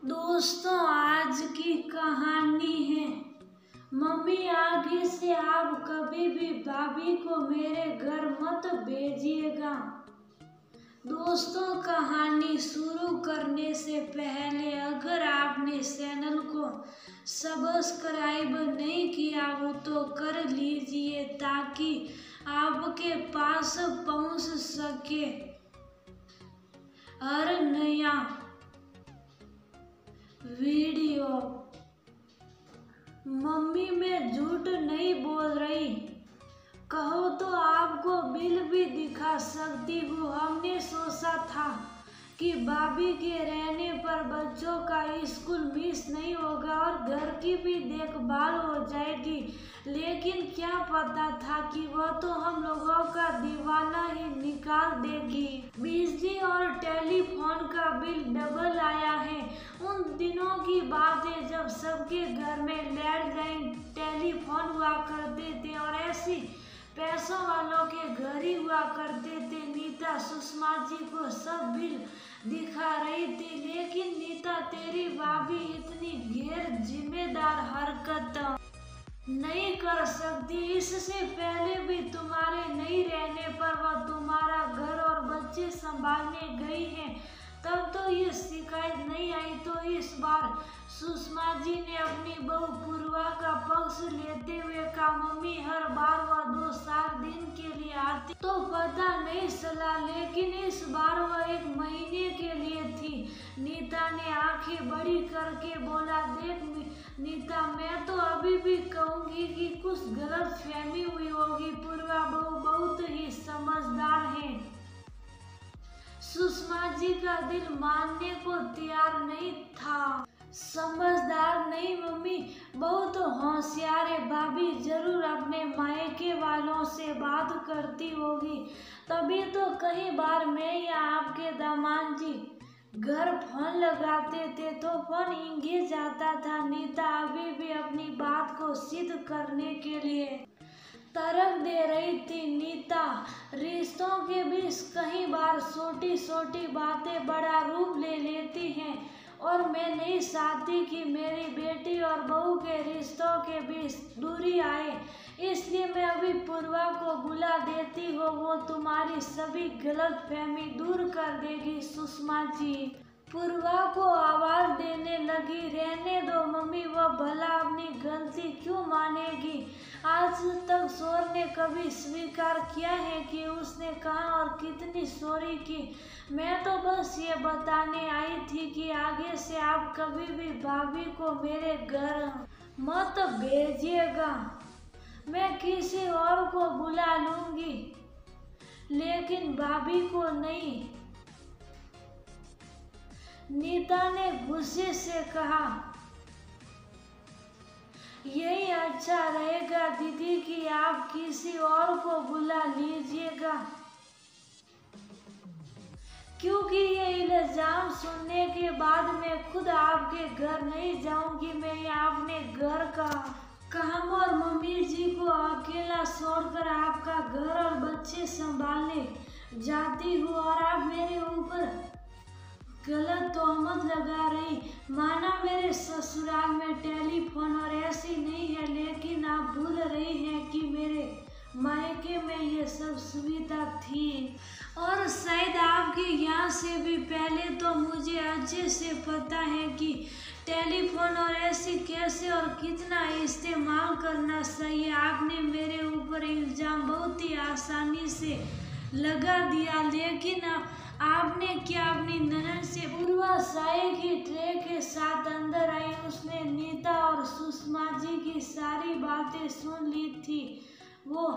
दोस्तों, आज की कहानी है। मम्मी, आगे से आप कभी भी भाभी को मेरे घर मत भेजिएगा। दोस्तों, कहानी शुरू करने से पहले अगर आपने चैनल को सब्सक्राइब नहीं किया हो तो कर लीजिए ताकि आपके पास पहुंच सके हर नया वीडियो। मम्मी, मैं झूठ नहीं बोल रही, कहो तो आपको बिल भी दिखा सकती हूँ। हमने सोचा था कि भाभी के रहने पर बच्चों का स्कूल मिस नहीं होगा और घर की भी देखभाल हो जाएगी, लेकिन क्या पता था कि वह तो हम लोगों का दीवाना ही निकाल देगी। बिजली और टेलीफोन का बिल डबल आया है। उन दिनों की बात है जब सबके घर में लैंडलाइन टेलीफोन हुआ करते थे और ऐसी पैसों वालों के घर ही हुआ करते थे। नीता सुषमा जी को सब बिल दिखा रही थी, लेकिन नीता, तेरी भाभी इतनी गैर जिम्मेदार हरकत नहीं कर सकती। इससे पहले भी तुम्हारे नहीं रहने पर वह तुम्हारा घर और बच्चे संभालने गई है, तब तो ये शिकायत नहीं आई। तो इस बार सुषमा जी ने अपनी बहू पूर्वा का पक्ष लेते हुए कहा, मम्मी, हर बार वह 2-4 दिन के लिए आती तो पता नहीं चला, लेकिन इस बार वह 1 महीने के लिए थी। नीता ने आंखें बड़ी करके बोला, देख नीता, मैं तो अभी भी कहूँगी कि कुछ गलत फहमी हुई होगी। पूर्वा बहू बहुत ही समझदार है। सुषमा जी का दिल मानने को तैयार नहीं था। समझदार नहीं मम्मी, बहुत होशियार है। भाभी जरूर अपने मायके वालों से बात करती होगी, तभी तो कई बार मैं या आपके दामाद जी घर फोन लगाते थे तो फोन इंगेज जाता था। नीता अभी भी अपनी बात को सिद्ध करने के लिए तर्क दे रही थी। नीता, रिश्तों के बीच कई बार छोटी छोटी बातें बड़ा रूप ले लेती हैं और मैं नहीं चाहती कि मेरी बेटी और बहू के रिश्तों के बीच दूरी आए, इसलिए मैं अभी पूर्वा को बुला देती हूँ। वो तुम्हारी सभी गलतफहमी दूर कर देगी। सुषमा जी पूर्वा को आवाज देने लगी, रहने दो मम्मी, वह भला अपनी गलती क्यों मानेगी। आज तक शोर ने कभी स्वीकार किया है कि उसने कहाँ और कितनी चोरी की। मैं तो बस ये बताने आई थी कि आगे से आप कभी भी भाभी को मेरे घर मत भेजिएगा। मैं किसी और को बुला लूंगी, लेकिन भाभी को नहीं। नीता ने गुस्से से कहा, यही अच्छा रहेगा दीदी कि आप किसी और को बुला लीजिएगा, क्योंकि ये इल्जाम सुनने के बाद मैं खुद आपके घर नहीं जाऊंगी। मैं अपने घर का काम और मम्मी जी को अकेला छोड़कर आपका घर और बच्चे संभालने जाती हूँ और आप मेरे ऊपर गलत तोहमत लगा रही। माना मेरे ससुराल में टेलीफोन और ऐसी नहीं है, लेकिन आप भूल रही हैं कि मेरे मायके में ये सब सुविधा थी और शायद आपके यहाँ से भी पहले। तो मुझे अच्छे से पता है कि टेलीफोन और ऐसी कैसे और कितना इस्तेमाल करना चाहिए। आपने मेरे ऊपर इल्जाम बहुत ही आसानी से लगा दिया, लेकिन आपने क्या अपनी ननद से। पूर्वा चाय की ट्रे के साथ अंदर आई। उसने नीता और सुषमा जी की सारी बातें सुन ली थी। वो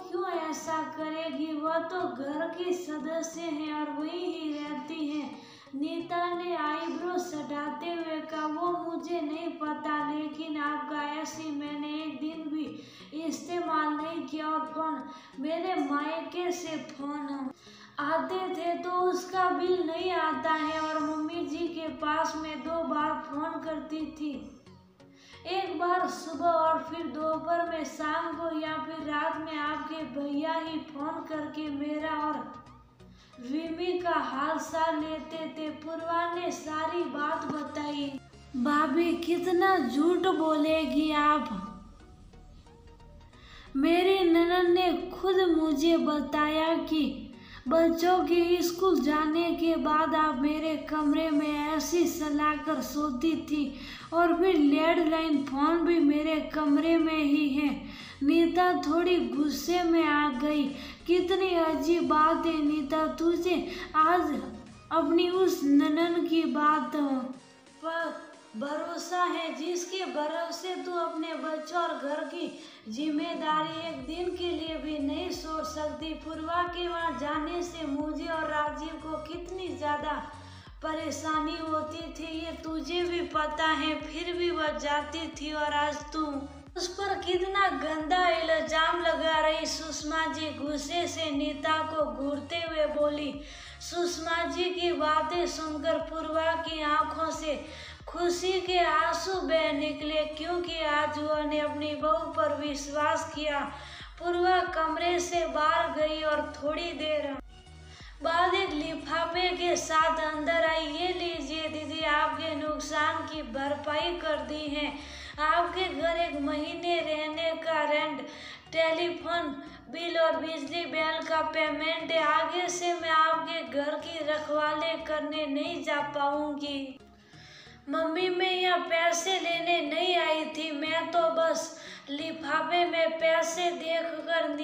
क्यों ऐसा करेगी, वह तो घर की सदस्य हैं और वही ही रहती हैं। नीता ने आईब्रो सटाते हुए कहा, वो मुझे नहीं पता, लेकिन आपका ऐसी मैंने एक दिन भी इस्तेमाल नहीं किया और फोन मेरे मायके से फोन आते थे तो उसका बिल नहीं आता है और मम्मी जी के पास में 2 बार फोन करती थी, एक बार सुबह और फिर दोपहर में, शाम को या फिर रात में आपके भैया ही फोन करके मेरा और विमी का हाल चाल लेते थे। पूर्वा ने सारी बात बताई। भाभी कितना झूठ बोलेगी आप। मेरी ननद ने खुद मुझे बताया कि बच्चों के स्कूल जाने के बाद आप मेरे कमरे में ऐसी सलाकर सोती थी और फिर लैंडलाइन फोन भी मेरे कमरे में ही है। नीता थोड़ी गुस्से में आ गई। कितनी अजीब बात है नीता, तुझे आज अपनी उस ननद की बात पर भरोसा है जिसके भरोसे तू अपने बच्चों और घर की जिम्मेदारी एक दिन के लिए भी नहीं सोच सकती। पूर्वा के वहाँ जाने से मुझे और राजीव को कितनी ज्यादा परेशानी होती थी ये तुझे भी पता है, फिर भी वह जाती थी और आज तू उस पर कितना गंदा इल्जाम लगा रही। सुषमा जी गुस्से से नीता को घूरते हुए बोली। सुषमा जी की बातें सुनकर पूर्वा की आंखों से खुशी के आंसू बह निकले क्योंकि आज वह ने अपनी बहू पर विश्वास किया। पूर्वा कमरे से बाहर गई और थोड़ी देर बाद एक लिफाफे के साथ अंदर आई। ये लीजिए दीदी, आपके नुकसान की भरपाई कर दी है। आपके घर एक महीने रहने का रेंट, टेलीफोन बिल और बिजली बिल का पेमेंट है। आगे से मैं आपके घर की रखवाली करने नहीं जा पाऊंगी। मम्मी, मैं यहाँ पैसे लेने नहीं आई थी, मैं तो बस लिफाफे में पैसे देखकर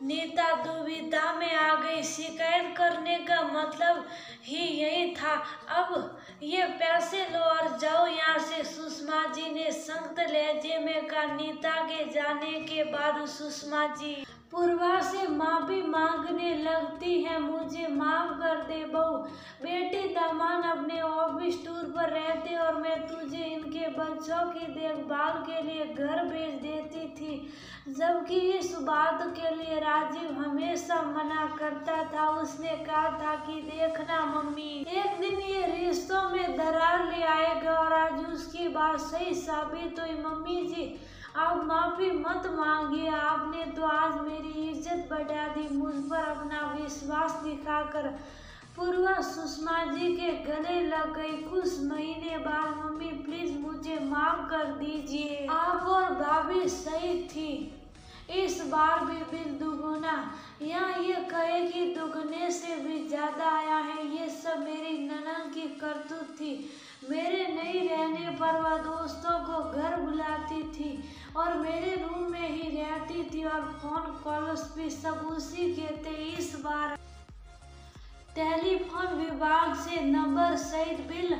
नीता दुविधा में आ गई। शिकायत करने का मतलब ही यही था। अब ये पैसे लो और जाओ यहाँ से, सुषमा जी ने सख्त लहजे में कहा। नीता के जाने के बाद सुषमा जी पूर्वा से माफी मांगने लगती है। मुझे माफ कर दे बहू, बेटी दामाद अपने ऑफिस टूर पर रहते और मैं तुझे इनके बच्चों की देखभाल के लिए घर भेज देती थी, जबकि इस बात के लिए राजीव हमेशा मना करता था। उसने कहा था कि देखना मम्मी, एक दिन ये रिश्तों में दरार ले आएगा और आज उसकी बात सही साबित हुई। मम्मी जी, आप माफी मत मांगिए, आपने तो आज मेरी इज्जत बढ़ा दी। मुझ पर अपना विश्वास दिखाकर पूर्वा सुषमा जी के गले लग गई। कुछ महीने बाद, मम्मी प्लीज मुझे माफ कर दीजिए, आप और भाभी सही थी, इस बार भी बिल दुगुना या ये कहे कि दुगने से भी ज्यादा आया है। ये सब मेरी ननद की करतूत थी। मेरे नहीं रहने पर वह दोस्तों को घर बुलाती थी और मेरे रूम में ही रहती थी और फोन कॉल्स भी सब उसी के थे। इस बार टेलीफोन विभाग से नंबर सहित बिल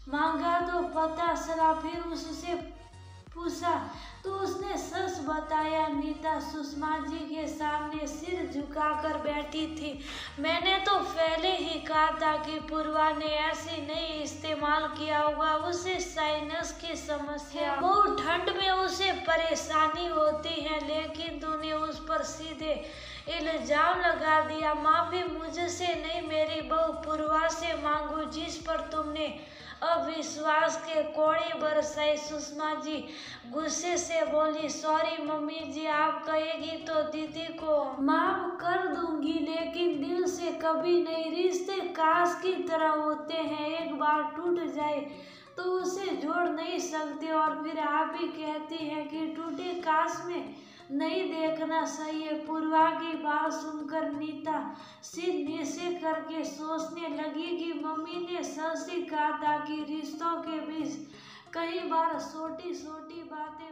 मांगा तो पता चला, फिर उससे पूछा तो उसने सच बताया। नीता सुषमा जी के सामने सिर झुकाकर बैठी थी। मैंने तो पहले ही कहा था कि पूर्वा ने ऐसे नहीं इस्तेमाल किया होगा, उसे साइनस की समस्या, बहुत ठंड में उसे परेशानी होती है, लेकिन तूने उस पर सीधे इल्जाम लगा दिया। माफी मुझसे नहीं, मेरी बहू पूर्वा से मांगो जिस पर तुमने अविश्वास के कोड़े बरसाए। सुषमा जी गुस्से से बोली। सॉरी मम्मी जी, आप कहेगी तो दीदी को माफ कर दूंगी, लेकिन दिल से कभी नहीं। रिश्ते कांच की तरह होते हैं, एक बार टूट जाए तो उसे जोड़ नहीं सकते। और फिर आप ही कहती हैं कि टूटे कांच में नहीं देखना सही है। पूर्वा की बात सुनकर नीता सिर नीचे करके सोचने लगी कि मम्मी ने सच ही कहा था कि रिश्तों के बीच कई बार छोटी छोटी बातें